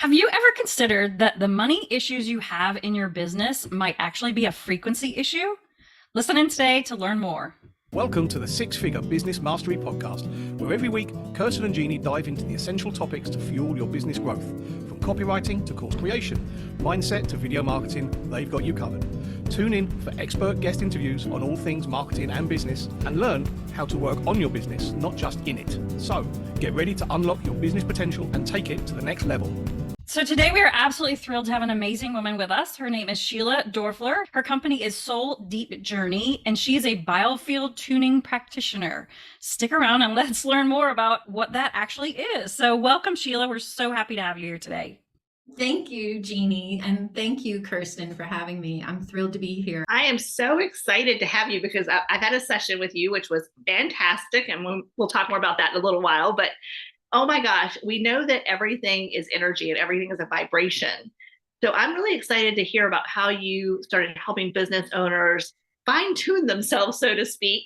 Have you ever considered that the money issues you have in your business might actually be a frequency issue? Listen in today to learn more. Welcome to the Six Figure Business Mastery Podcast, where every week Kirsten and Jeanne dive into the essential topics to fuel your business growth. From copywriting to course creation, mindset to video marketing, they've got you covered. Tune in for expert guest interviews on all things marketing and business, and learn how to work on your business, not just in it. So get ready to unlock your business potential and take it to the next level. So today we are absolutely thrilled to have an amazing woman with us. Her name is Sheila Doerfler. Her company is Soul Deep Journey, and she is a Biofield Tuning Practitioner. Stick around and let's learn more about what that actually is. So welcome, Sheila. We're so happy to have you here today. Thank you, Jeanne, and thank you, Kirsten, for having me. I'm thrilled to be here. I am so excited to have you because I've had a session with you, which was fantastic, and we'll talk more about that in a little while. But oh my gosh, we know that everything is energy and everything is a vibration. So I'm really excited to hear about how you started helping business owners fine-tune themselves, so to speak,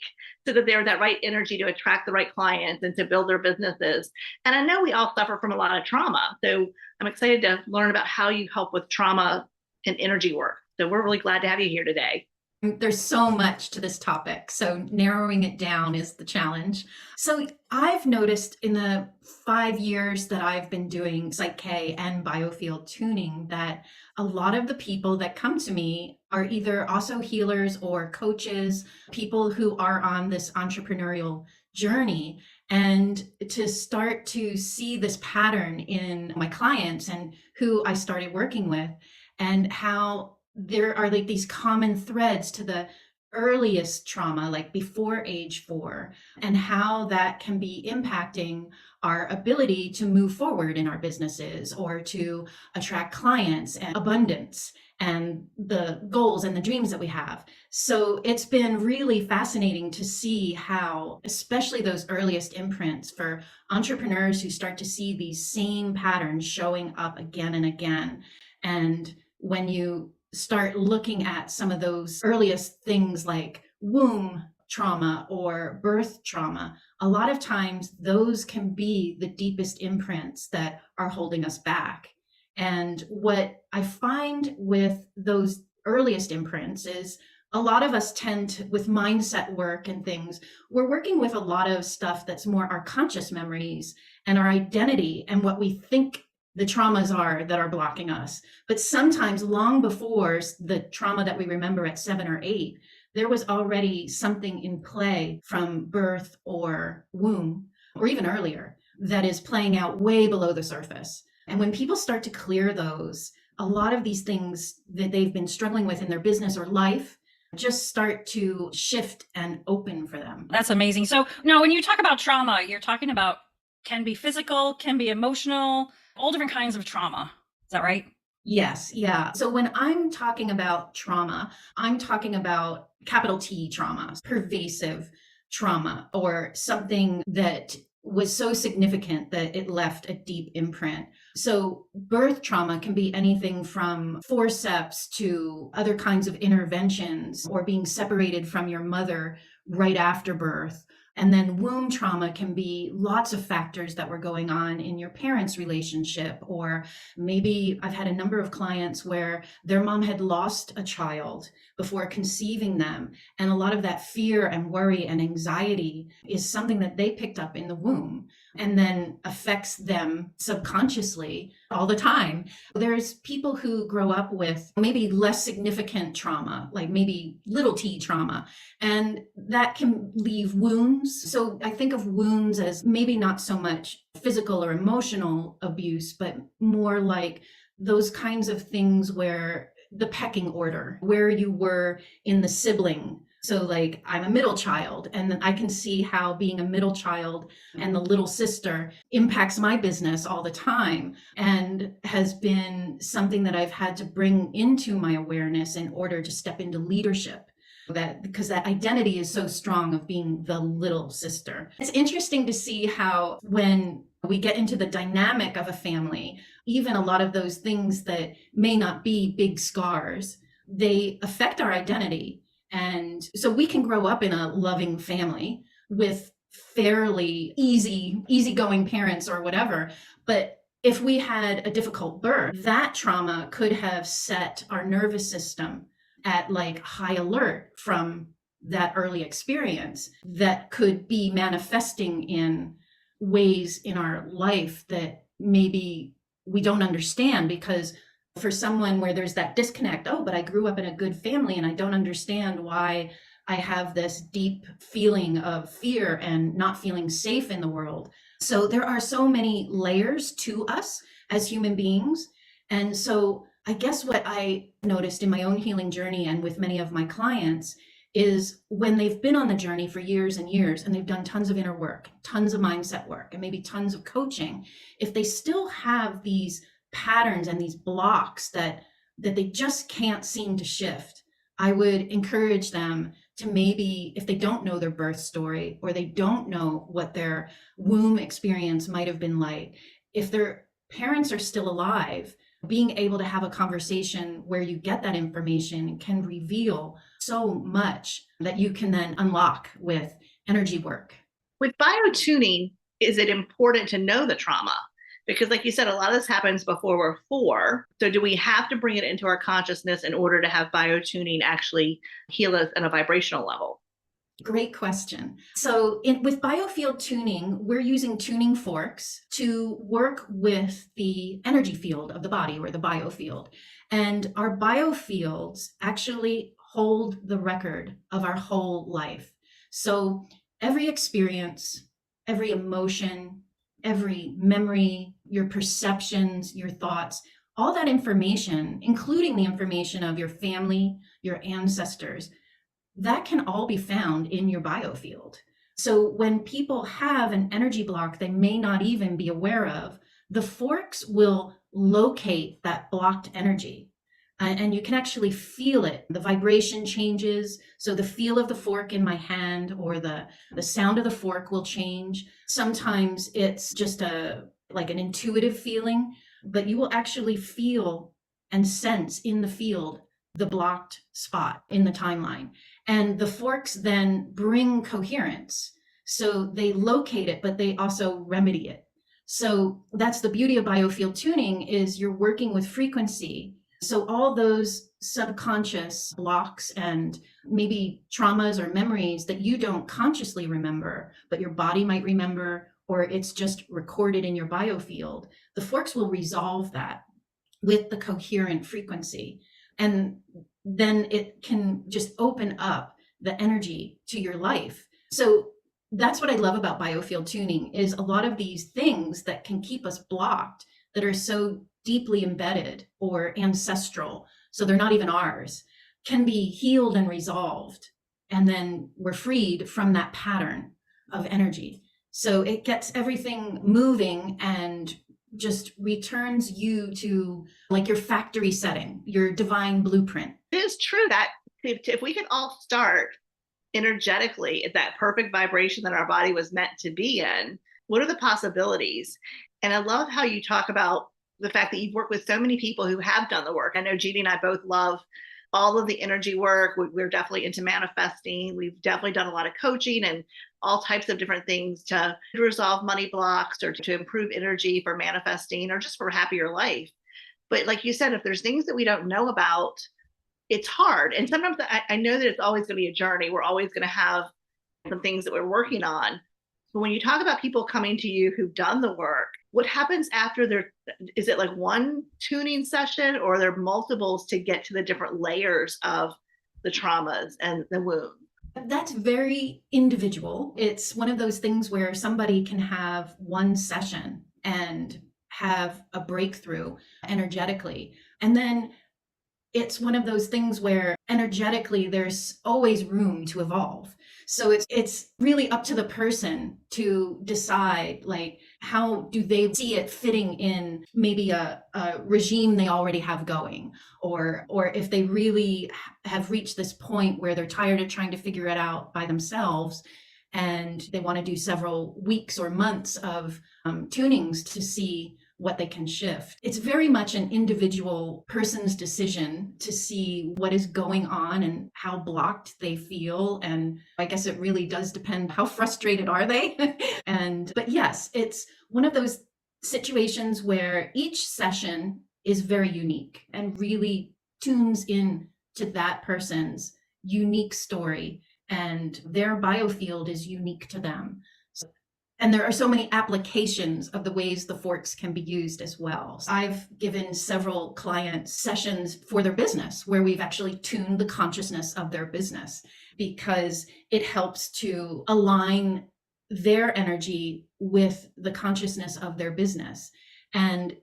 so that they're that right energy to attract the right clients and to build their businesses. And I know we all suffer from a lot of trauma. So I'm excited to learn about how you help with trauma and energy work. So we're really glad to have you here today. There's so much to this topic, so narrowing it down is the challenge. So I've noticed in the 5 years that I've been doing Psych-K and Biofield tuning that a lot of the people that come to me are either also healers or coaches, people who are on this entrepreneurial journey. And to start to see this pattern in my clients and who I started working with, and how there are like these common threads to the earliest trauma, like before age 4, and how that can be impacting our ability to move forward in our businesses or to attract clients and abundance and the goals and the dreams that we have. So it's been really fascinating to see how, especially those earliest imprints for entrepreneurs who start to see these same patterns showing up again and again. And when you start looking at some of those earliest things like womb trauma or birth trauma, a lot of times those can be the deepest imprints that are holding us back. And what I find with those earliest imprints is a lot of us tend to, with mindset work and things, we're working with a lot of stuff that's more our conscious memories and our identity and what we think the traumas are that are blocking us. But sometimes long before the trauma that we remember at 7 or 8, there was already something in play from birth or womb, or even earlier, that is playing out way below the surface. And when people start to clear those, a lot of these things that they've been struggling with in their business or life just start to shift and open for them. That's amazing. So now when you talk about trauma, you're talking about can be physical, can be emotional, all different kinds of trauma. Is that right? Yes. Yeah. So when I'm talking about trauma, I'm talking about capital T trauma, pervasive trauma, or something that was so significant that it left a deep imprint. So birth trauma can be anything from forceps to other kinds of interventions or being separated from your mother right after birth. And then womb trauma can be lots of factors that were going on in your parents' relationship, or maybe I've had a number of clients where their mom had lost a child before conceiving them. And a lot of that fear and worry and anxiety is something that they picked up in the womb and then affects them subconsciously all the time. There's people who grow up with maybe less significant trauma, like maybe little t trauma, and that can leave wounds. So I think of wounds as maybe not so much physical or emotional abuse, but more like those kinds of things where the pecking order, where you were in the sibling. So like I'm a middle child, and I can see how being a middle child and the little sister impacts my business all the time, and has been something that I've had to bring into my awareness in order to step into leadership. That because that identity is so strong of being the little sister. It's interesting to see how when we get into the dynamic of a family, even a lot of those things that may not be big scars, they affect our identity. And so we can grow up in a loving family with fairly easygoing parents or whatever, but if we had a difficult birth, that trauma could have set our nervous system at like high alert from that early experience that could be manifesting in ways in our life that maybe we don't understand. Because for someone where there's that disconnect, oh, but I grew up in a good family and I don't understand why I have this deep feeling of fear and not feeling safe in the world. So there are so many layers to us as human beings. And so I guess what I noticed in my own healing journey and with many of my clients is when they've been on the journey for years and years and they've done tons of inner work, tons of mindset work, and maybe tons of coaching, if they still have these patterns and these blocks that they just can't seem to shift, I would encourage them to maybe, if they don't know their birth story or they don't know what their womb experience might have been like, if their parents are still alive, being able to have a conversation where you get that information can reveal so much that you can then unlock with energy work. With biotuning, is it important to know the trauma? Because like you said, a lot of this happens before we're 4. So do we have to bring it into our consciousness in order to have biotuning actually heal us at a vibrational level? Great question. So with biofield tuning, we're using tuning forks to work with the energy field of the body, or the biofield. And our biofields actually hold the record of our whole life. So every experience, every emotion, every memory, your perceptions, your thoughts, all that information, including the information of your family, your ancestors, that can all be found in your biofield. So when people have an energy block they may not even be aware of, the forks will locate that blocked energy. And you can actually feel it. The vibration changes. So the feel of the fork in my hand or the sound of the fork will change. Sometimes it's just like an intuitive feeling, but you will actually feel and sense in the field the blocked spot in the timeline. And the forks then bring coherence. So they locate it, but they also remedy it. So that's the beauty of biofield tuning, is you're working with frequency. So all those subconscious blocks and maybe traumas or memories that you don't consciously remember, but your body might remember, or it's just recorded in your biofield, the forks will resolve that with the coherent frequency. And then it can just open up the energy to your life. So that's what I love about biofield tuning, is a lot of these things that can keep us blocked, that are so deeply embedded or ancestral, so they're not even ours, can be healed and resolved. And then we're freed from that pattern of energy. So it gets everything moving and just returns you to like your factory setting, your divine blueprint. It is true that if we could all start energetically at that perfect vibration that our body was meant to be in, what are the possibilities? And I love how you talk about the fact that you've worked with so many people who have done the work. I know Jeanne and I both love all of the energy work. We're definitely into manifesting. We've definitely done a lot of coaching and all types of different things to resolve money blocks or to improve energy for manifesting or just for a happier life. But like you said, if there's things that we don't know about, it's hard. And sometimes I know that it's always going to be a journey. We're always going to have some things that we're working on. But when you talk about people coming to you who've done the work, what happens after is it like one tuning session, or are there multiples to get to the different layers of the traumas and the wound? That's very individual. It's one of those things where somebody can have one session and have a breakthrough energetically. And then it's one of those things where energetically there's always room to evolve. So it's really up to the person to decide, like, how do they see it fitting in maybe a regime they already have going, or if they really have reached this point where they're tired of trying to figure it out by themselves and they want to do several weeks or months of tunings to see what they can shift. It's very much an individual person's decision to see what is going on and how blocked they feel. And I guess it really does depend, how frustrated are they? But yes, it's one of those situations where each session is very unique and really tunes in to that person's unique story, and their biofield is unique to them. And there are so many applications of the ways the forks can be used as well. I've given several clients sessions for their business where we've actually tuned the consciousness of their business, because it helps to align their energy with the consciousness of their business. And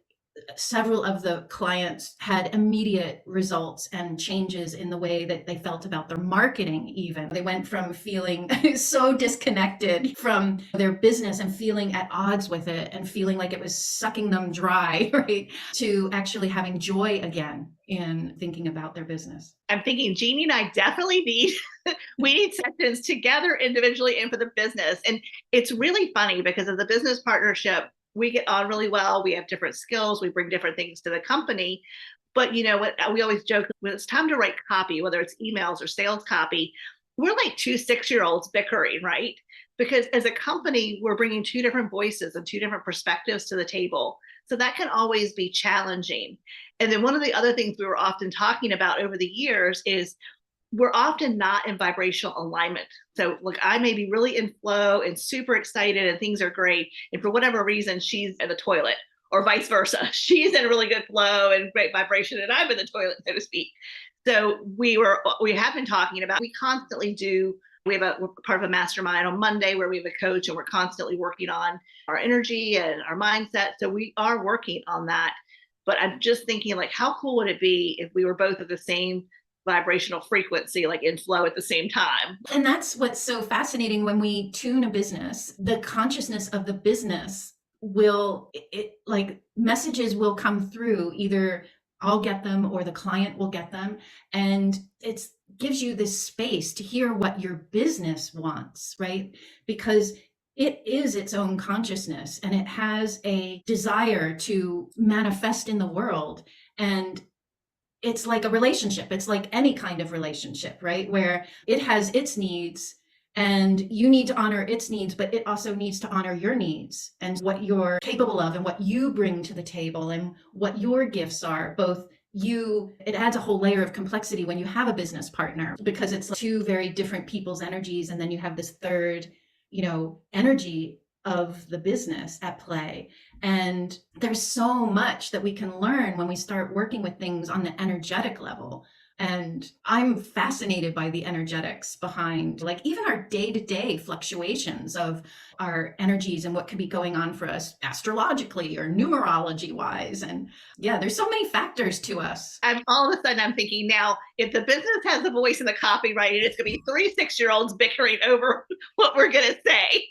several of the clients had immediate results and changes in the way that they felt about their marketing. Even they went from feeling so disconnected from their business and feeling at odds with it and feeling like it was sucking them dry, right, to actually having joy again in thinking about their business. I'm thinking Jeanne and I definitely need we need sessions together individually and for the business. And it's really funny because of the business partnership, we get on really well. We have different skills. We bring different things to the company. But you know what? We always joke when it's time to write copy, whether it's emails or sales copy, we're like two 6-year-olds bickering, right? Because as a company, we're bringing two different voices and two different perspectives to the table. So that can always be challenging. And then one of the other things we were often talking about over the years is we're often not in vibrational alignment. So look, I may be really in flow and super excited and things are great. And for whatever reason, she's in the toilet, or vice versa. She's in a really good flow and great vibration and I'm in the toilet, so to speak. So we have been talking about, we constantly do, we're part of a mastermind on Monday where we have a coach and we're constantly working on our energy and our mindset. So we are working on that. But I'm just thinking, like, how cool would it be if we were both at the same vibrational frequency, like in flow at the same time? And that's what's so fascinating. When we tune a business, the consciousness of the business will, like messages will come through, either I'll get them or the client will get them. And it gives you this space to hear what your business wants, right? Because it is its own consciousness and it has a desire to manifest in the world. And it's like a relationship. It's like any kind of relationship, right? Where it has its needs and you need to honor its needs, but it also needs to honor your needs and what you're capable of and what you bring to the table and what your gifts are. It adds a whole layer of complexity when you have a business partner, because it's like two very different people's energies. And then you have this third, energy of the business at play. And there's so much that we can learn when we start working with things on the energetic level. And I'm fascinated by the energetics behind, like, even our day-to-day fluctuations of our energies and what could be going on for us astrologically or numerology wise. And yeah, there's so many factors to us. All of a sudden I'm thinking now, if the business has a voice in the copywriting, it's going to be 3 6-year-olds bickering over what we're going to say.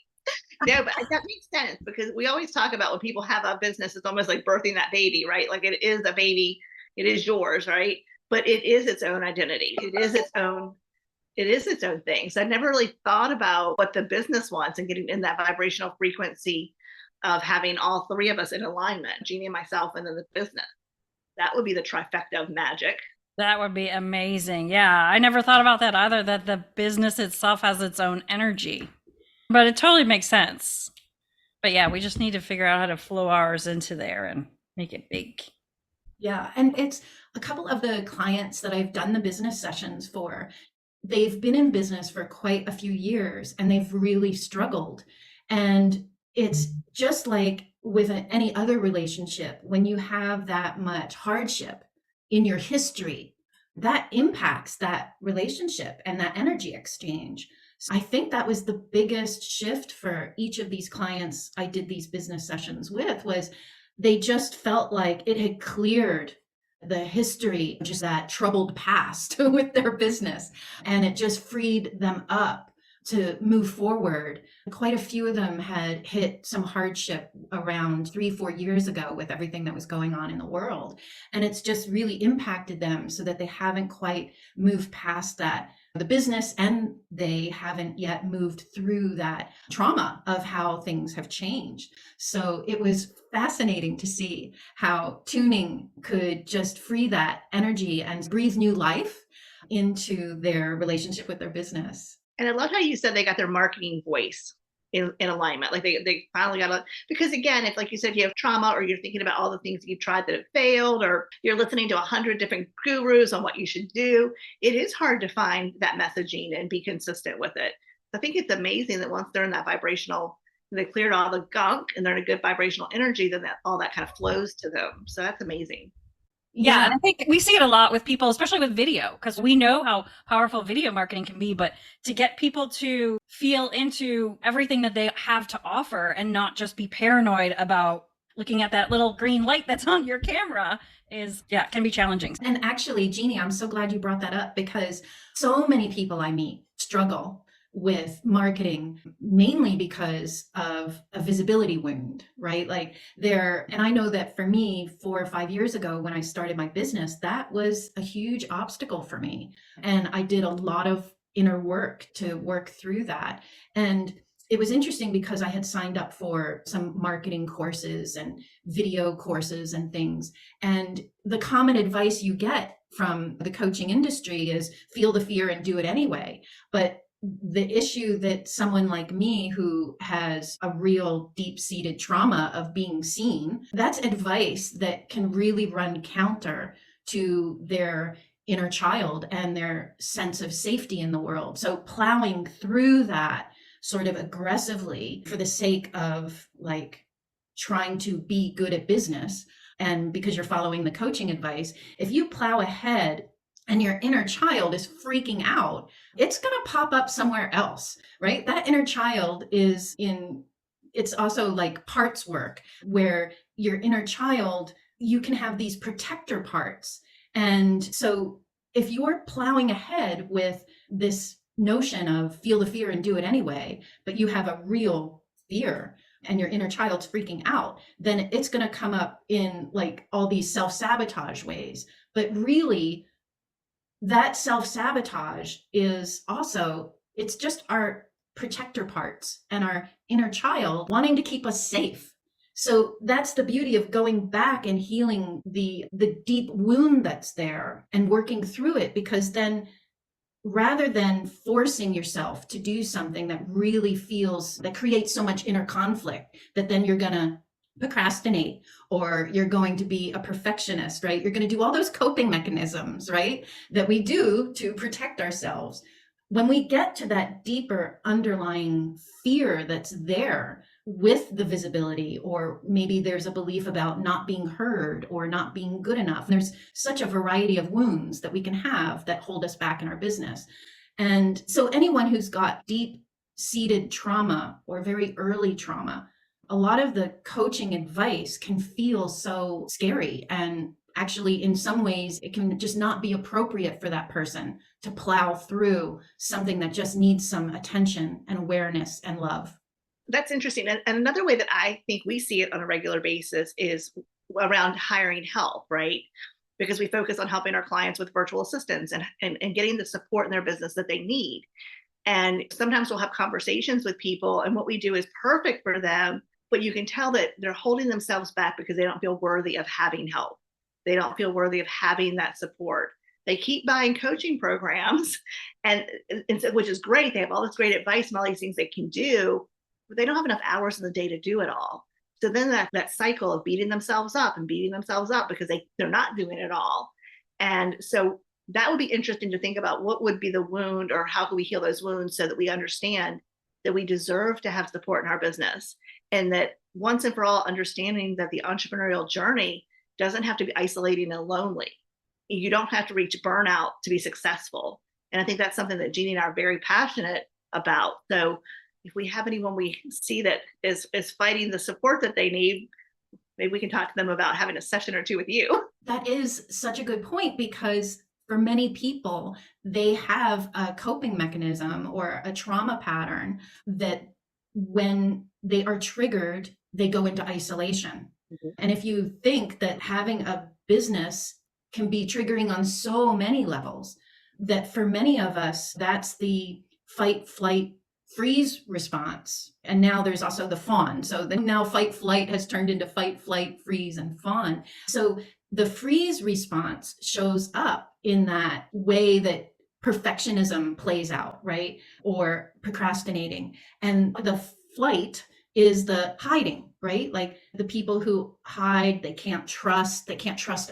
No, but that makes sense, because we always talk about when people have a business, it's almost like birthing that baby, right? Like it is a baby, it is yours, right? But it is its own identity. It is its own thing. So I never really thought about what the business wants and getting in that vibrational frequency of having all three of us in alignment, Jeanne and myself, and then the business. That would be the trifecta of magic. That would be amazing. Yeah, I never thought about that either, that the business itself has its own energy. But it totally makes sense. But yeah, we just need to figure out how to flow ours into there and make it big. Yeah. And it's a couple of the clients that I've done the business sessions for. They've been in business for quite a few years and they've really struggled. And it's just like with any other relationship, when you have that much hardship in your history, that impacts that relationship and that energy exchange. So I think that was the biggest shift for each of these clients I did these business sessions with, was they just felt like it had cleared the history, just that troubled past with their business. And it just freed them up to move forward. Quite a few of them had hit some hardship around 3-4 years ago with everything that was going on in the world. And it's just really impacted them so that they haven't quite moved past that, the business, and they haven't yet moved through that trauma of how things have changed. So it was fascinating to see how tuning could just free that energy and breathe new life into their relationship with their business. And I love how you said they got their marketing voice. in alignment. Like they finally got because again, if like you said, you have trauma or you're thinking about all the things that you've tried that have failed, or you're listening to 100 different gurus on what you should do, it is hard to find that messaging and be consistent with it. I think it's amazing that once they're in that vibrational, they cleared all the gunk and they're in a good vibrational energy, then all that kind of flows to them. So that's amazing. Yeah, and I think we see it a lot with people, especially with video, because we know how powerful video marketing can be. But to get people to feel into everything that they have to offer and not just be paranoid about looking at that little green light that's on your camera can be challenging. And actually, Jeanne, I'm so glad you brought that up, because so many people I meet struggle with marketing, mainly because of a visibility wound, right? Like and I know that for me, 4 or 5 years ago, when I started my business, that was a huge obstacle for me. And I did a lot of inner work to work through that. And it was interesting because I had signed up for some marketing courses and video courses and things. And the common advice you get from the coaching industry is feel the fear and do it anyway. But the issue that someone like me who has a real deep-seated trauma of being seen, that's advice that can really run counter to their inner child and their sense of safety in the world. So plowing through that sort of aggressively for the sake of like trying to be good at business, and because you're following the coaching advice, if you plow ahead and your inner child is freaking out, it's going to pop up somewhere else, right? That inner child it's also like parts work, where your inner child, you can have these protector parts. And so if you're plowing ahead with this notion of feel the fear and do it anyway, but you have a real fear and your inner child's freaking out, then it's going to come up in like all these self-sabotage ways. But really, that self-sabotage is also, it's just our protector parts and our inner child wanting to keep us safe. So that's the beauty of going back and healing the deep wound that's there and working through it, because then rather than forcing yourself to do something that really that creates so much inner conflict that then you're going to procrastinate, or you're going to be a perfectionist, right? You're going to do all those coping mechanisms, right, that we do to protect ourselves. When we get to that deeper underlying fear that's there with the visibility, or maybe there's a belief about not being heard or not being good enough, there's such a variety of wounds that we can have that hold us back in our business. And so anyone who's got deep-seated trauma or very early trauma, a lot of the coaching advice can feel so scary, and actually in some ways it can just not be appropriate for that person to plow through something that just needs some attention and awareness and love. That's interesting. And another way that I think we see it on a regular basis is around hiring help, right? Because we focus on helping our clients with virtual assistants and getting the support in their business that they need. And sometimes we'll have conversations with people, and what we do is perfect for them, but you can tell that they're holding themselves back because they don't feel worthy of having help. They don't feel worthy of having that support. They keep buying coaching programs, and which is great. They have all this great advice and all these things they can do, but they don't have enough hours in the day to do it all. So then that cycle of beating themselves up because they're not doing it all. And so that would be interesting to think about, what would be the wound, or how can we heal those wounds so that we understand that we deserve to have support in our business, and that once and for all understanding that the entrepreneurial journey doesn't have to be isolating and lonely. You don't have to reach burnout to be successful. And I think that's something that Jeanne and I are very passionate about. So if we have anyone we see that is fighting the support that they need, maybe we can talk to them about having a session or two with you. That is such a good point, because for many people, they have a coping mechanism or a trauma pattern that when they are triggered, they go into isolation. Mm-hmm. And if you think that having a business can be triggering on so many levels, that for many of us, that's the fight, flight, freeze response. And now there's also the fawn. So then now fight, flight has turned into fight, flight, freeze, and fawn. So the freeze response shows up in that way that perfectionism plays out, right? Or procrastinating. And the flight is the hiding, right? Like the people who hide, they can't trust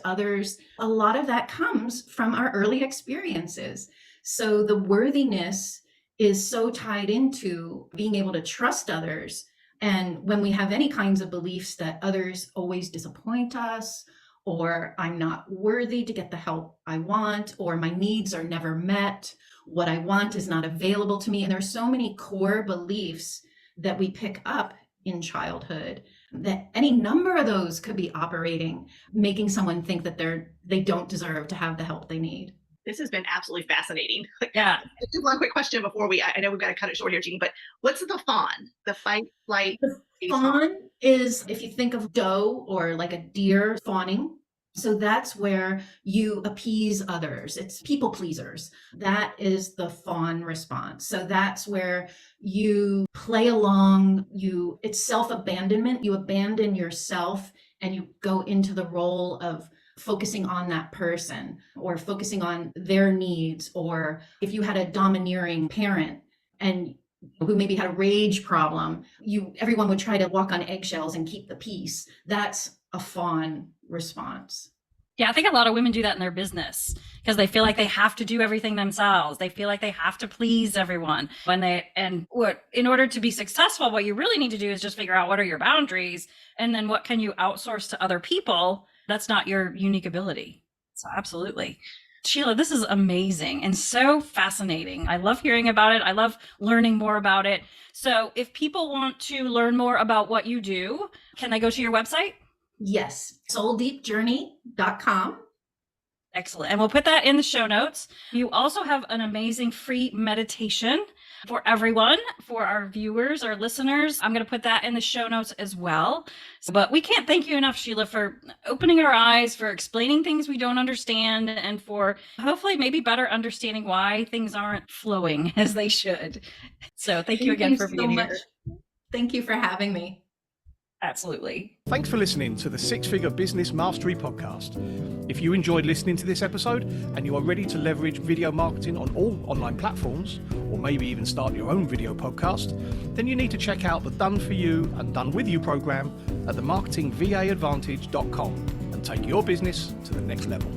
others. A lot of that comes from our early experiences. So the worthiness is so tied into being able to trust others. And when we have any kinds of beliefs that others always disappoint us, or I'm not worthy to get the help I want, or my needs are never met, what I want is not available to me. And there's so many core beliefs that we pick up in childhood that any number of those could be operating, making someone think that they don't deserve to have the help they need. This has been absolutely fascinating. Yeah. Just one quick question before I know we've got to cut it short here, Jeanne, but what's the fawn? The fight, flight? Fawn is, if you think of doe or like a deer fawning, so that's where you appease others. It's people pleasers. That is the fawn response. So that's where you play along, it's self-abandonment. You abandon yourself and you go into the role of focusing on that person or focusing on their needs. Or if you had a domineering parent and who maybe had a rage problem, everyone would try to walk on eggshells and keep the peace. That's a fawn response. Yeah, I think a lot of women do that in their business because they feel like they have to do everything themselves. They feel like they have to please everyone. In order to be successful, what you really need to do is just figure out what are your boundaries and then what can you outsource to other people. That's not your unique ability. So absolutely. Sheila, this is amazing and so fascinating. I love hearing about it. I love learning more about it. So if people want to learn more about what you do, can they go to your website? Yes, souldeepjourney.com. Excellent. And we'll put that in the show notes. You also have an amazing free meditation for everyone, for our viewers, our listeners. I'm going to put that in the show notes as well. But we can't thank you enough, Sheila, for opening our eyes, for explaining things we don't understand, and for hopefully maybe better understanding why things aren't flowing as they should. So thank you again for being here. Thank you for having me. Absolutely. Thanks for listening to the Six Figure Business Mastery Podcast. If you enjoyed listening to this episode and you are ready to leverage video marketing on all online platforms, or maybe even start your own video podcast, then you need to check out the Done For You and Done With You program at themarketingvaadvantage.com and take your business to the next level.